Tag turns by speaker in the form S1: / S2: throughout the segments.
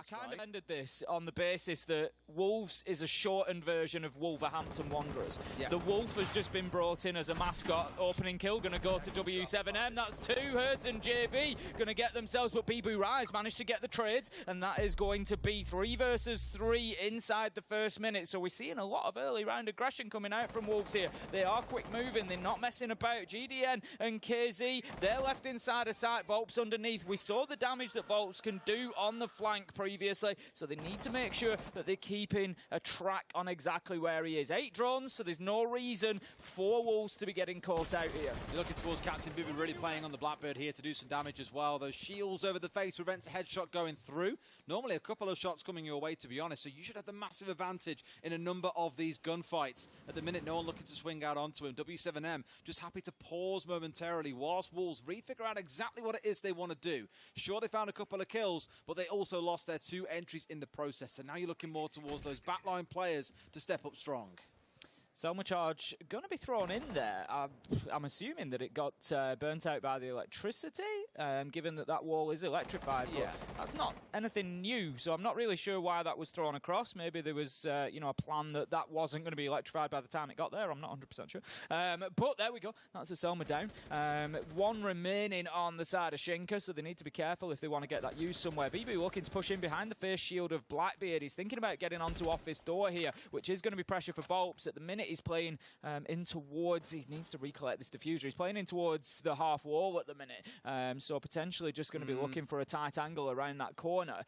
S1: kind of ended this on the basis that Wolves is a shortened version of Wolverhampton Wanderers. Yeah. The Wolf has just been brought in as a mascot. Opening kill going to go to W7M. That's 2. Herds and JV going to get themselves, but Bibu Rise managed to get the trades, and that is going to be 3 versus 3 inside the first minute. So we're seeing a lot of early round aggression coming out from Wolves here. They are quick moving. They're not messing about. GDN and KZ, they're left inside of sight. Volp's underneath. We saw the damage that Volps can do on the flank previously, so they need to make sure that they're keeping a track on exactly where he is. 8 drones, so there's no reason for Wolves to be getting caught out here.
S2: You're looking towards Captain Bibu really playing on the Blackbird here to do some damage as well. Those shields over the face prevents a headshot going through. Normally a couple of shots coming your way, to be honest, so you should have the massive advantage in a number of these gunfights. At the minute, no one looking to swing out onto him. W7M just happy to pause momentarily whilst Wolves refigure out exactly what it is they want to do. Sure, they found a couple of kills, but they also lost their 2 entries in the process. So now you're looking more towards those backline players to step up strong.
S1: Selma charge going to be thrown in there. I'm assuming that it got burnt out by the electricity, given that that wall is electrified. But yeah, that's not anything new, so I'm not really sure why that was thrown across. Maybe there was you know, a plan that that wasn't going to be electrified by the time it got there. I'm not 100% sure. But there we go. That's a Selma down. 1 remaining on the side of Shinka, so they need to be careful if they want to get that used somewhere. BB looking to push in behind the face shield of Blackbeard. He's thinking about getting onto office door here, which is going to be pressure for Volps. At the minute, he's playing in towards, he needs to recollect this diffuser, he's playing in towards the half wall at the minute, so potentially just going to be looking for a tight angle around that corner.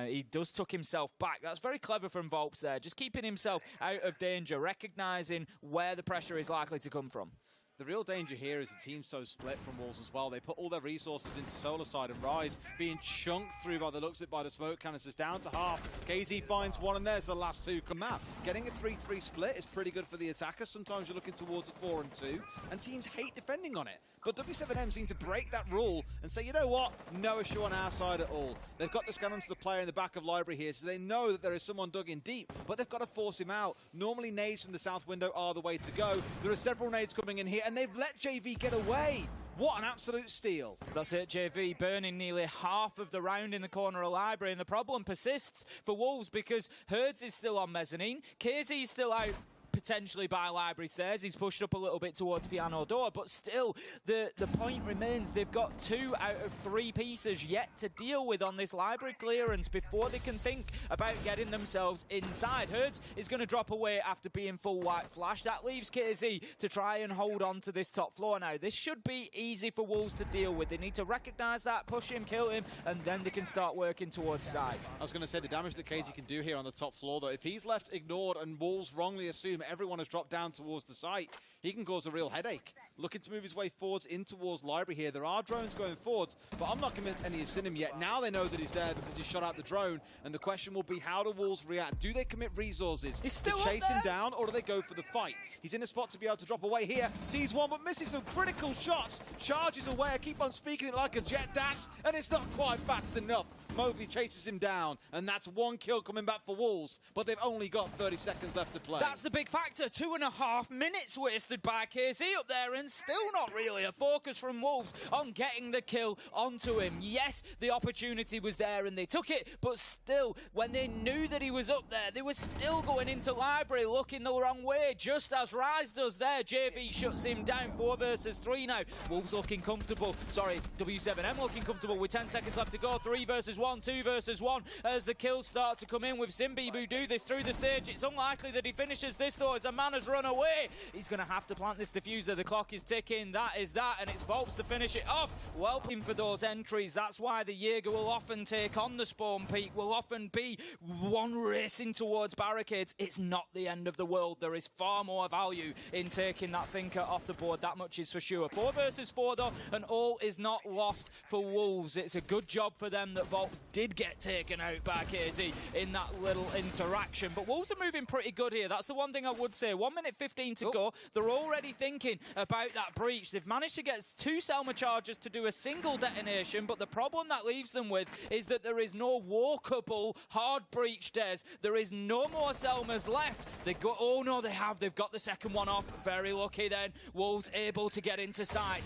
S1: He does tuck himself back. That's very clever from Volps there, just keeping himself out of danger, recognising where the pressure is likely to come from.
S2: The real danger here is the team's so split from Wolves as well. They put all their resources into Solar Side, and Rise being chunked through by the looks of it by the smoke canisters down to half. KZ finds 1, and there's the last 2 come out. Getting a 3-3 split is pretty good for the attackers. Sometimes you're looking towards a 4 and 2, and teams hate defending on it. But W7M seem to break that rule and say, you know what, no issue on our side at all. They've got the scan onto the player in the back of library here, so they know that there is someone dug in deep, but they've got to force him out. Normally nades from the south window are the way to go. There are several nades coming in here, and they've let JV get away. What an absolute steal.
S1: That's it, JV burning nearly half of the round in the corner of library, and the problem persists for Wolves because Herds is still on mezzanine, KZ is still out potentially by library stairs. He's pushed up a little bit towards piano door, but still the point remains they've got 2 out of 3 pieces yet to deal with on this library clearance before they can think about getting themselves inside. Herds is going to drop away after being full white flash. That leaves KZ to try and hold on to this top floor now. This should be easy for Wolves to deal with. They need to recognise that, push him, kill him, and then they can start working towards sight.
S2: I was going to say the damage that KZ can do here on the top floor, though, if he's left ignored and Wolves wrongly assume everyone has dropped down towards the site, he can cause a real headache. Looking to move his way forwards in towards library here. There are drones going forwards, but I'm not convinced any have seen him yet. Now they know that he's there because he shot out the drone, and the question will be, how do Wolves react? Do they commit resources to chase him down, or do they go for the fight? He's in a spot to be able to drop away here. Sees one, but misses some critical shots. Charges away. I keep on speaking it like a jet dash, and it's not quite fast enough. Mowgli chases him down, and that's 1 kill coming back for Wolves, but they've only got 30 seconds left to play.
S1: That's the big factor. 2.5 minutes wasted by KZ up there, and still not really a focus from Wolves on getting the kill onto him. Yes, the opportunity was there and they took it, but still, when they knew that he was up there, they were still going into library looking the wrong way, just as Rise does there. JV shuts him down. 4 versus 3 now. Wolves looking comfortable. Sorry, W7M looking comfortable with 10 seconds left to go. 3 versus 1, 2 versus 1 as the kills start to come in with Simbibu do this through the stage. It's unlikely that he finishes this though, as a man has run away. He's going to have to plant this diffuser. The clock is ticking. That is that, and it's Volps to finish it off. Well, for those entries, that's why the Jaeger will often take on the spawn peak, will often be one racing towards barricades. It's not the end of the world. There is far more value in taking that thinker off the board. That much is for sure. 4 versus 4 though, and all is not lost for Wolves. It's a good job for them that Volps did get taken out by KZ in that little interaction. But Wolves are moving pretty good here. That's the one thing I would say. 1 minute 15 to go. They're already thinking about that breach. They've managed to get 2 Selma charges to do a single detonation, but the problem that leaves them with is that there is no walkable hard breach, Des. There is no more Selmas left. They go, oh no, they have. They've got the second one off. Very lucky then. Wolves able to get into sight.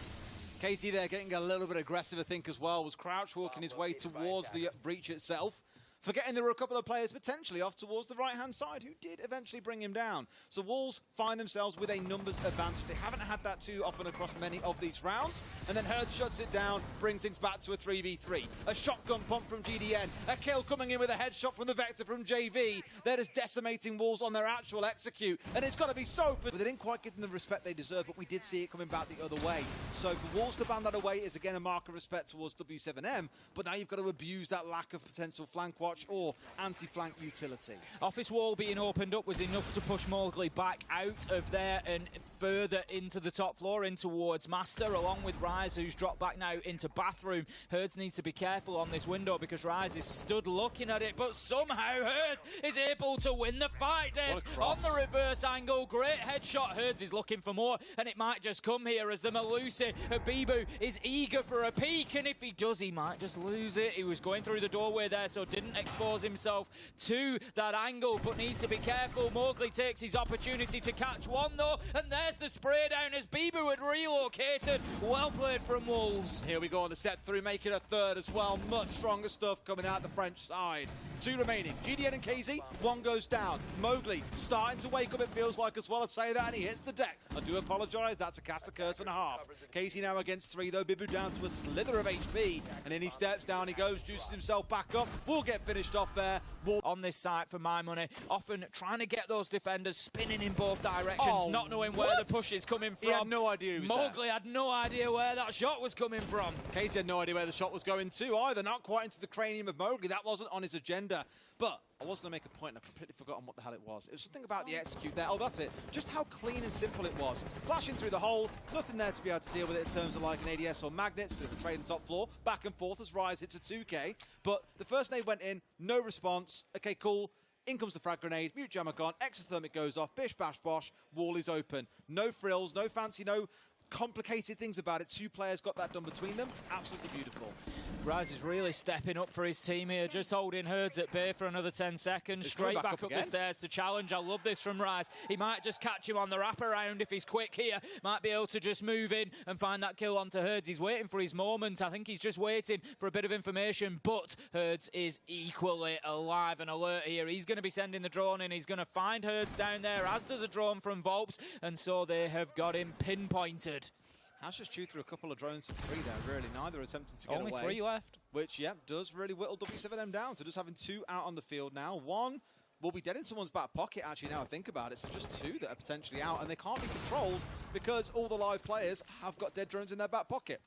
S2: KZ there getting a little bit aggressive, I think, as well. Was crouch walking his way towards the breach itself. forgetting there were a couple of players potentially off towards the right-hand side who did eventually bring him down. So Wolves find themselves with a numbers advantage. They haven't had that too often across many of these rounds. And then Herd shuts it down, brings things back to a 3v3. A shotgun pump from GDN. A kill coming in with a headshot from the Vector from JV. They're just decimating Wolves on their actual execute. And it's got to be so... But they didn't quite give them the respect they deserve, but we did see it coming back the other way. So for Wolves to ban that away is again a mark of respect towards W7M, but now you've got to abuse that lack of potential flank watch or anti-flank utility.
S1: Office wall being opened up was enough to push Mowgli back out of there and further into the top floor in towards Master, along with Rise, who's dropped back now into Bathroom. Herds needs to be careful on this window because Rise is stood looking at it, but somehow Herds is able to win the fight. Des on the reverse angle, great headshot. Herds is looking for more, and it might just come here as the Malusi Bibu is eager for a peek, and if he does, he might just lose it. He was going through the doorway there, so didn't expose himself to that angle, but needs to be careful. Mowgli takes his opportunity to catch one, though, and there's the spray down as Bibu had relocated. Well played from Wolves.
S2: Here we go on the set through, make it a third as well. Much stronger stuff coming out the French side. 2 remaining. GDN and KZ, 1 goes down. Mowgli starting to wake up, it feels like, as well as say that, and he hits the deck. I do apologise, that's a cast of curse and a half. KZ now against 3, though. Bibu down to a slither of HP, and then he steps down, he goes, juices himself back up. We'll get finished off there.
S1: On this site, for my money, often trying to get those defenders spinning in both directions, not knowing where the push is coming from.
S2: He had no idea he was
S1: Mowgli had no idea where that shot was coming from.
S2: KZ had no idea where the shot was going to either. Not quite into the cranium of Mowgli. That wasn't on his agenda. But I was going to make a point, and I've completely forgotten what the hell it was. It was something about the execute there. Oh, that's it. Just how clean and simple it was. Flashing through the hole, nothing there to be able to deal with it in terms of like an ADS or magnets, bit of a trade on top floor, back and forth as Rise hits a 2K. But the first nade went in, no response. Okay, cool. In comes the frag grenade, mute jammer gone, exothermic goes off, bish bash bosh, wall is open. No frills, no fancy, no complicated things about it. 2 players got that done between them. Absolutely beautiful.
S1: Rise is really stepping up for his team here, just holding Herds at bay for another 10 seconds. Straight back up the stairs to challenge. I love this from Rise. He might just catch him on the wraparound if he's quick here. Might be able to just move in and find that kill onto Herds. He's waiting for his moment. I think he's just waiting for a bit of information, but Herds is equally alive and alert here. He's going to be sending the drone in. He's going to find Herds down there, as does a drone from Volps, and so they have got him pinpointed.
S2: Has just chewed through a couple of drones for 3 there, really. Neither attempting to get away.
S1: Only 3 left.
S2: Which, yeah, does really whittle W7M down to just having 2 out on the field now. 1 will be dead in someone's back pocket, actually, now I think about it. So just 2 that are potentially out, and they can't be controlled because all the live players have got dead drones in their back pocket.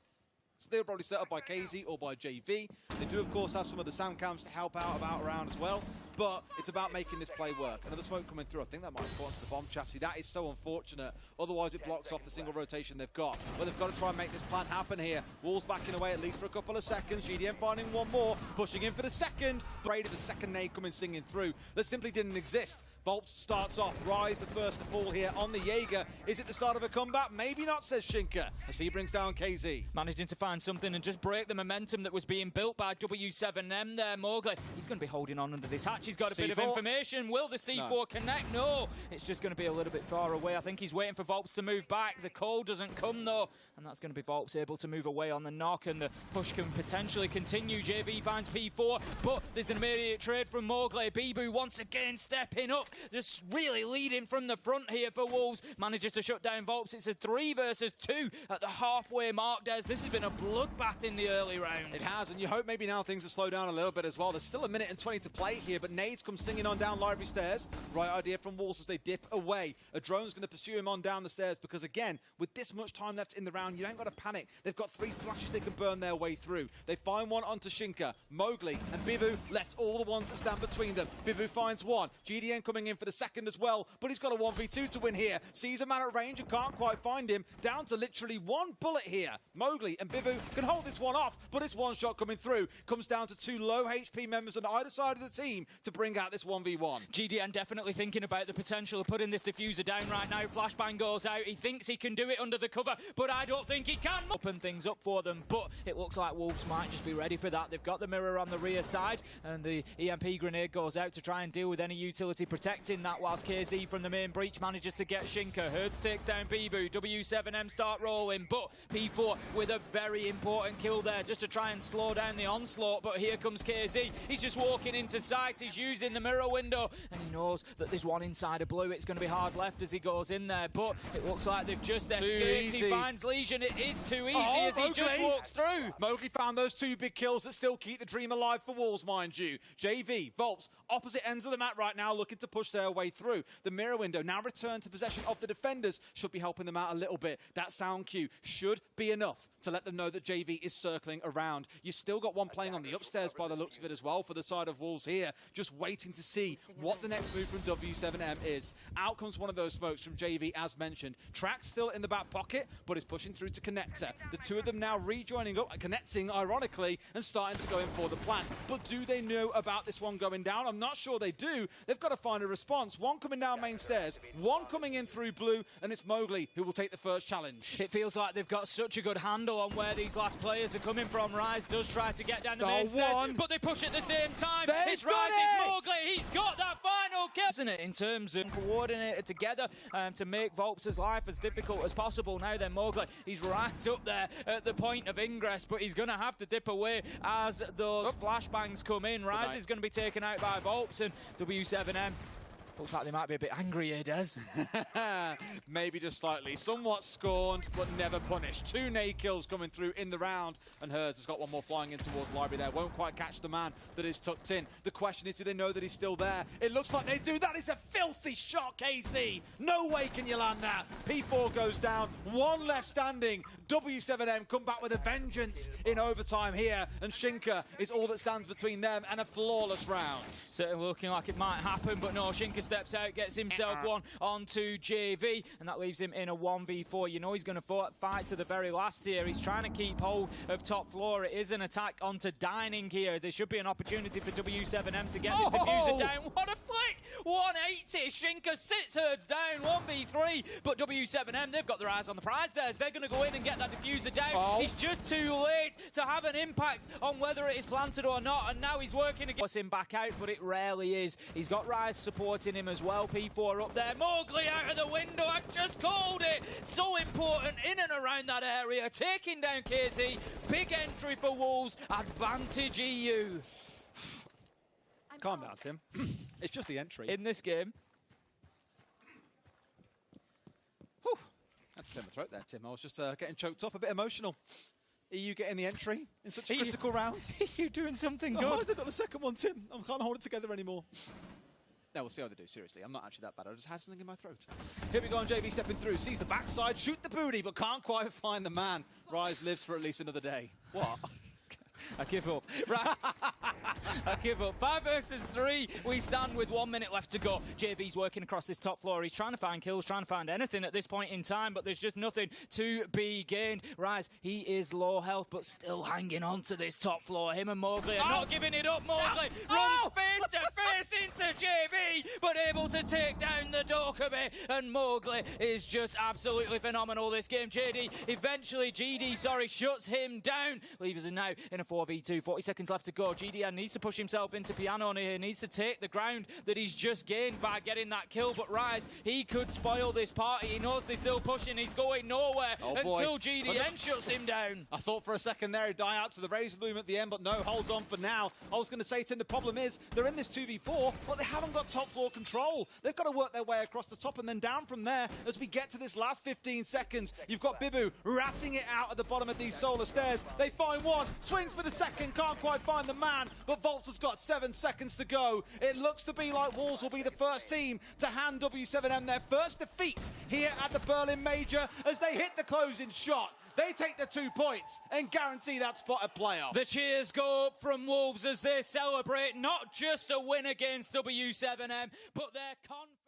S2: So they were probably set up by KZ or by JV. They do, of course, have some of the sound cams to help out around as well. But it's about making this play work. Another smoke coming through. I think that might have gone to the bomb chassis. That is so unfortunate. Otherwise, it blocks off the single rotation they've got. But they've got to try and make this plan happen here. Walls backing away at least for a couple of seconds. GDM finding 1 more. Pushing in for the second. Brady, the second nade coming singing through. That simply didn't exist. Volps starts off. Rise the first to fall here on the Jaeger. Is it the start of a comeback? Maybe not, says Shinka, as he brings down KZ.
S1: Managing to find something and just break the momentum that was being built by W7M there. Mowgli, he's going to be holding on under this hatch. He's got a bit of information. Will the C4 connect? No. It's just going to be a little bit far away. I think he's waiting for Volps to move back. The call doesn't come, though. And that's going to be Volps able to move away on the knock, and the push can potentially continue. JV finds P4, but there's an immediate trade from Mowgli. Bibu once again stepping up, just really leading from the front here for Wolves. Manages to shut down Volps. It's a 3 versus 2 at the halfway mark, Des. This has been a bloodbath in the early round.
S2: It has, and you hope maybe now things will slow down a little bit as well. There's still 1 minute and 20 to play here, but nades come singing on down library stairs. Right idea from Wolves as they dip away. A drone's going to pursue him on down the stairs because, again, with this much time left in the round, you ain't got to panic. They've got 3 flashes they can burn their way through. They find one onto Shinka. Mowgli and Bibu left all the ones that stand between them. Bibu finds 1. GDN coming in for the second as well, but he's got a 1v2 to win here. Sees a man at range and can't quite find him. Down to literally 1 bullet here. Mowgli and Bibu can hold this one off, but this one shot coming through comes down to 2 low HP members on either side of the team to bring out this 1v1.
S1: GDN definitely thinking about the potential of putting this diffuser down right now. Flashbang goes out. He thinks he can do it under the cover, but I don't think he can. Open things up for them, but it looks like Wolves might just be ready for that. They've got the mirror on the rear side, and the EMP grenade goes out to try and deal with any utility protection. expecting that whilst KZ from the main breach manages to get Shinka. Herds takes down Bibu. W7M start rolling, but P4 with a very important kill there just to try and slow down the onslaught. But here comes KZ. He's just walking into sight. He's using the mirror window, and he knows that there's one inside of blue. It's going to be hard left as he goes in there, but it looks like they've just escaped. He finds Legion. It is too easy as he just walks through.
S2: Mowgli found those two big kills that still keep the dream alive for Wolves, mind you. JV, Volps, opposite ends of the map right now, looking to push their way through. The mirror window now returned to possession of the defenders, should be helping them out a little bit. That sound cue should be enough to let them know that JV is circling around. You've still got one playing on the upstairs by the looks of it as well for the side of Wolves here, just waiting to see what the next move from W7M is. Out comes one of those smokes from JV, as mentioned. Track's still in the back pocket, but is pushing through to Connector. The two of them now rejoining up, connecting ironically, and starting to go in for the plant. But do they know about this one going down? I'm not sure they do. They've got to find a response. One coming down main stairs, one coming in through blue, and it's Mowgli who will take the first challenge.
S1: It feels like they've got such a good handle on where these last players are coming from. Rise does try to get down the main stairs, but they push at the same time. It's Rise, it's Mowgli. He's got that final kill, isn't it? In terms of coordinated together to make Volps' life as difficult as possible. Now then, Mowgli, he's right up there at the point of ingress, but he's going to have to dip away as those flashbangs come in. Rise is going to be taken out by Volps, and W7M looks like they might be a bit angry here, Des.
S2: Maybe just slightly. Somewhat scorned, but never punished. 2 nade kills coming through in the round, and Herds has got one more flying in towards Library there. Won't quite catch the man that is tucked in. The question is, do they know that he's still there? It looks like they do. That is a filthy shot, KC. No way can you land that. P4 goes down. One left standing. W7M come back with a vengeance in overtime here, and Shinka is all that stands between them and a flawless round.
S1: Certainly looking like it might happen, but no, Shinka steps out, gets himself one onto JV, and that leaves him in a 1v4. You know he's going to fight to the very last here. He's trying to keep hold of top floor. It is an attack onto Dining here. There should be an opportunity for W7M to get this diffuser down. What a flick! 180. Shinka sits Herds down, 1v3, but W7M, they've got their eyes on the prize there. They're going to go in and get that diffuser down. He's just too late to have an impact on whether it is planted or not, and now he's working against him back out, but it rarely is. He's got Rise supporting him as well. P4 up there. Mowgli out of the window. I just called it. So important in and around that area. Taking down KZ. Big entry for Wolves. Advantage EU.
S2: Calm down, Tim. It's just the entry.
S1: In this game.
S2: Whew. That's a bit of a throat there, Tim. I was just getting choked up, a bit emotional. EU getting the entry in such a critical round.
S1: You're doing something good.
S2: Oh, they got the second one, Tim. I can't hold it together anymore. No, we'll see how they do, seriously. I'm not actually that bad. I just had something in my throat. Here we go on, JV stepping through. Sees the backside, shoot the booty, but can't quite find the man. Rise lives for at least another day. What?
S1: I give up. Right. I give up. 5 versus 3. We stand with 1 minute left to go. JV's working across this top floor. He's trying to find kills, trying to find anything at this point in time, but there's just nothing to be gained. Rise, he is low health, but still hanging on to this top floor. Him and Mowgli are not giving it up. Mowgli runs face to face into JV, but able to take down the Dokkaebi, and Mowgli is just absolutely phenomenal this game. GD, shuts him down. Leaves us now in a 4v2. 40 seconds left to go. GDN needs to push himself into piano here. He needs to take the ground that he's just gained by getting that kill, but Rise, he could spoil this party. He knows they're still pushing. He's going nowhere until GDN shuts him down.
S2: I thought for a second there he'd die out to the razor bloom at the end, but no, holds on for now. I was going to say, Tim, the problem is they're in this 2v4, but they haven't got top floor control. They've got to work their way across the top and then down from there as we get to this last 15 seconds. You've got Bibu ratting it out at the bottom of these solar stairs. They find one, swings for the second, can't quite find the man, but Volts has got 7 seconds to go. It looks to be like Wolves will be the first team to hand W7M their first defeat here at the Berlin Major as they hit the closing shot. They take the 2 points and guarantee that spot at playoffs.
S1: The cheers go up from Wolves as they celebrate not just a win against W7M, but their confidence.